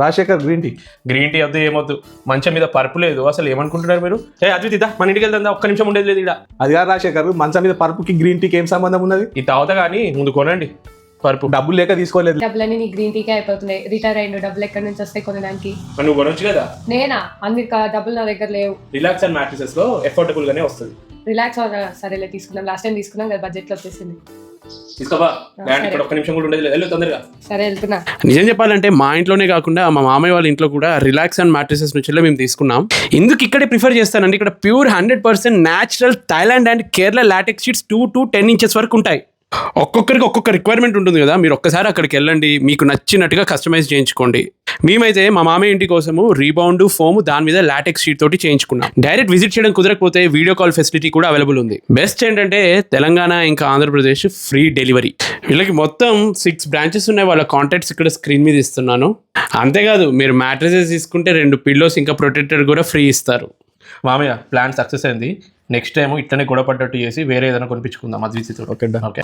Rajasekhar green tea. Green tea వద్దు ఏమొద్దు, మంచం మీద పరుపు లేదు. అసలు ఏమనుకుంటున్నారు మీరు? అద్విత ఇద్దా, మన ఇంటికి వెళ్దా, ఒక్క నిమిషం ఉండేది లేదు ఇక్కడ. అది కాదు రాజశేఖర్, మంచం మీద పరుపుకి గ్రీన్ టీకి ఏం సంబంధం ఉన్నది? ఇది తాగుతా కానీ ముందు కొనండి పరుపు. డబ్బులు లేక తీసుకోలేదు. డబ్బులన్నీ నీ గ్రీన్ టీకే అయిపోతున్నాయి. రిటైర్ అయ్యిండు, డబ్బులు ఎక్కడి నుంచి వస్తాయి కొనడానికి? నువ్వు కొనొచ్చు కదా. నేనా? అన్ని డబ్బులు నా దగ్గర లేవు. రిలాక్స్ అండ్ మ్యాట్రిసెస్ లో ఎఫోర్డబుల్ గానే వస్తుంది. రిలాక్స్ సరేలే తీసుకున్నాం, లాస్ట్ టైం తీసుకున్నాం కదా, బడ్జెట్ లో వచ్చేసింది. తీసుకోవా, ఇక్కడ ఒక్క నిమిషం కూడా ఉండేది లేదు, తొందరగా. సరే వెళ్తున్నా. నిజం చెప్పాలంటే మా ఇంట్లోనే కాకుండా మా మామయ్య వాళ్ళ ఇంట్లో కూడా రిలాక్స్ అండ్ మ్యాట్రిసెస్ నుంచి మేము తీసుకున్నాం. ఇందుకు ఇక్కడే ప్రిఫర్ చేస్తానండి. ఇక్కడ pure 100% natural Thailand and Kerala LaTeX sheets 2 to 10 inches వరకు ఉంటాయి. ఒక్కొక్కరికి ఒక్కొక్క రిక్వైర్మెంట్ ఉంటుంది కదా, మీరు ఒక్కసారి అక్కడికి వెళ్ళండి, మీకు నచ్చినట్టుగా కస్టమైజ్ చేయించుకోండి. మేమైతే మా మామయ్య ఇంటి కోసము రీబౌండ్ ఫోమ్, దాని మీద లాటెక్స్ షీట్ తోటి చేయించుకున్నాం. డైరెక్ట్ విజిట్ చేయడం కుదరకపోతే వీడియో కాల్ ఫెసిలిటీ కూడా అవైలబుల్ ఉంది. బెస్ట్ ఏంటంటే తెలంగాణ ఇంకా ఆంధ్రప్రదేశ్ ఫ్రీ డెలివరీ. వీళ్ళకి మొత్తం 6 branches ఉన్నాయి. వాళ్ళ కాంటాక్ట్స్ ఇక్కడ స్క్రీన్ మీద ఇస్తున్నాను. అంతేకాదు, మీరు మ్యాట్రెసెస్ తీసుకుంటే 2 pillows ఇంకా ప్రొటెక్టర్ కూడా ఫ్రీ ఇస్తారు. మామయ్య ప్లాన్ సక్సెస్ అయింది. నెక్స్ట్ టైం ఇట్లనే గొడవ పడ్డట్టు చేసి వేరే ఏదైనా కొనిపించుకుందాం అద్వితతో. ఓకే.